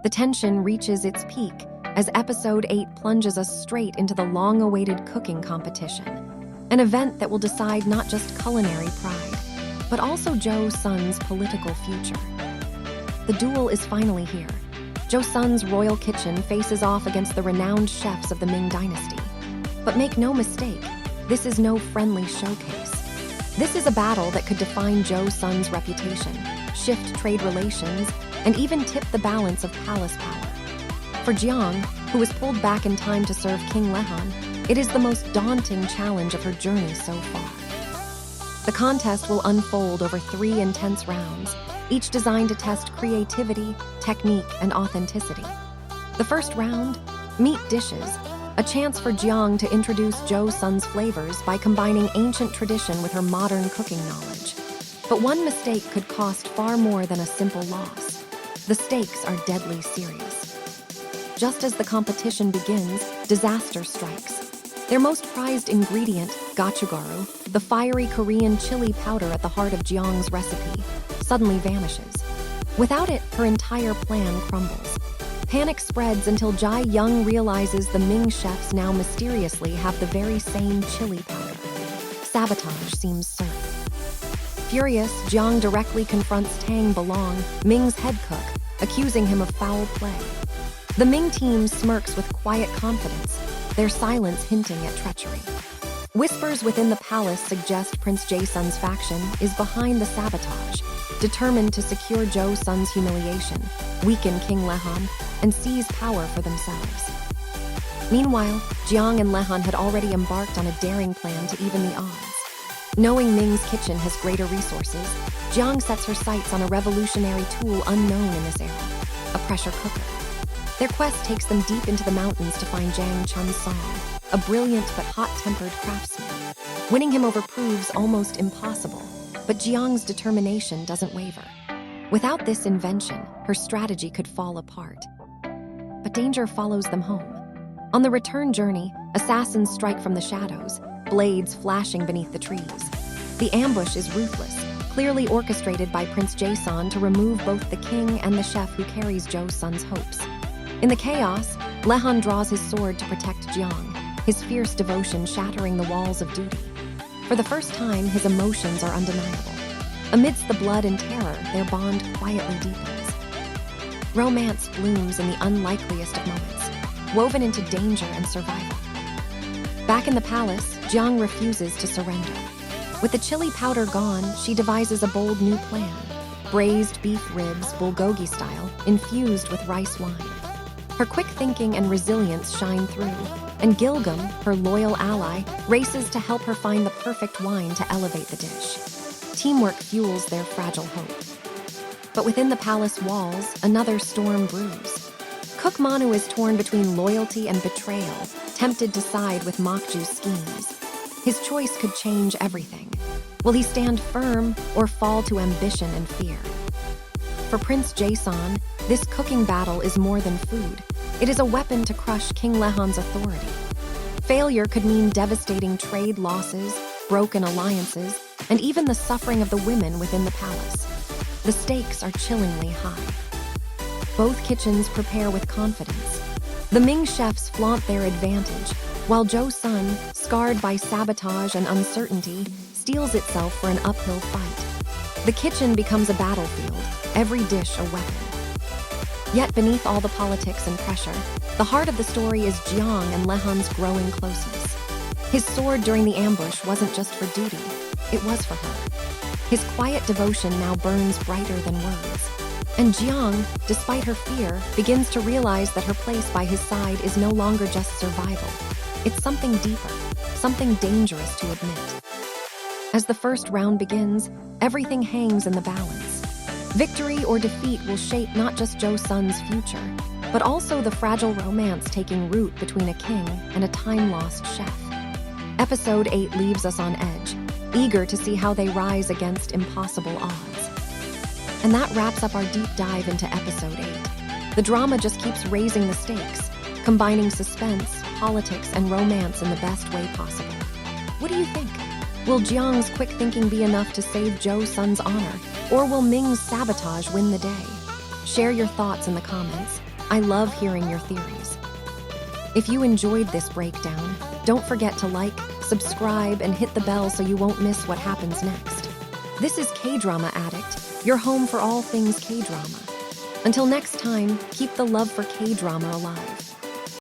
The tension reaches its peak as episode 8 plunges us straight into the long-awaited cooking competition, an event that will decide not just culinary pride, but also Joseon's political future. The duel is finally here. Joseon's royal kitchen faces off against the renowned chefs of the Ming dynasty. But make no mistake, this is no friendly showcase. This is a battle that could define Joseon's reputation, shift trade relations, and even tip the balance of palace power. For Jeong, who was pulled back in time to serve King Lehon, it is the most daunting challenge of her journey so far. The contest will unfold over 3 intense rounds, each designed to test creativity, technique, and authenticity. The first round, meat dishes, a chance for Jeong to introduce Joseon's flavors by combining ancient tradition with her modern cooking knowledge. But one mistake could cost far more than a simple loss. The stakes are deadly serious. Just as the competition begins, disaster strikes. Their most prized ingredient, gochugaru, the fiery Korean chili powder at the heart of Jeong's recipe, suddenly vanishes. Without it, her entire plan crumbles. Panic spreads until Chae realizes the Ming chefs now mysteriously have the very same chili powder. Sabotage seems certain. Furious, Jeong directly confronts Tang Balong, Ming's head cook, accusing him of foul play. The Ming team smirks with quiet confidence, their silence hinting at treachery. Whispers within the palace suggest Prince Jaeson's faction is behind the sabotage, determined to secure Joseon's humiliation, weaken King Lehon, and seize power for themselves. Meanwhile, Jeong and Lehon had already embarked on a daring plan to even the odds. Knowing Ming's kitchen has greater resources, Jeong sets her sights on a revolutionary tool unknown in this era, a pressure cooker. Their quest takes them deep into the mountains to find Jang Chun-song, a brilliant but hot-tempered craftsman. Winning him over proves almost impossible, but Jeong's determination doesn't waver. Without this invention, her strategy could fall apart. But danger follows them home. On the return journey, assassins strike from the shadows, blades flashing beneath the trees. The ambush is ruthless, clearly orchestrated by Prince Jaeson to remove both the king and the chef who carries Joseon's hopes. In the chaos, Lehon draws his sword to protect Jeong, his fierce devotion shattering the walls of duty. For the first time, his emotions are undeniable. Amidst the blood and terror, their bond quietly deepens. Romance blooms in the unlikeliest of moments, woven into danger and survival. Back in the palace, Jeong refuses to surrender. With the chili powder gone, she devises a bold new plan. Braised beef ribs, bulgogi style, infused with rice wine. Her quick thinking and resilience shine through, and Gilgum, her loyal ally, races to help her find the perfect wine to elevate the dish. Teamwork fuels their fragile hope. But within the palace walls, another storm brews. Cook Manu is torn between loyalty and betrayal, tempted to side with Mokju's schemes. His choice could change everything. Will he stand firm or fall to ambition and fear? For Prince Jaeson, this cooking battle is more than food. It is a weapon to crush King Lehon's authority. Failure could mean devastating trade losses, broken alliances, and even the suffering of the women within the palace. The stakes are chillingly high. Both kitchens prepare with confidence. The Ming chefs flaunt their advantage, while Joseon, scarred by sabotage and uncertainty, steels itself for an uphill fight. The kitchen becomes a battlefield, every dish a weapon. Yet beneath all the politics and pressure, the heart of the story is Jeong and Lehon's growing closeness. His sword during the ambush wasn't just for duty, it was for her. His quiet devotion now burns brighter than words. And Jeong, despite her fear, begins to realize that her place by his side is no longer just survival. It's something deeper, something dangerous to admit. As the first round begins, everything hangs in the balance. Victory or defeat will shape not just Joseon's future, but also the fragile romance taking root between a king and a time-lost chef. Episode 8 leaves us on edge, eager to see how they rise against impossible odds. And that wraps up our deep dive into Episode 8. The drama just keeps raising the stakes, combining suspense, politics, and romance in the best way possible. What do you think? Will Jeong's quick thinking be enough to save Joseon's honor, or will Ming's sabotage win the day? Share your thoughts in the comments. I love hearing your theories. If you enjoyed this breakdown, don't forget to like, subscribe, and hit the bell so you won't miss what happens next. This is K-Drama Addict, your home for all things K-drama. Until next time, keep the love for K-drama alive.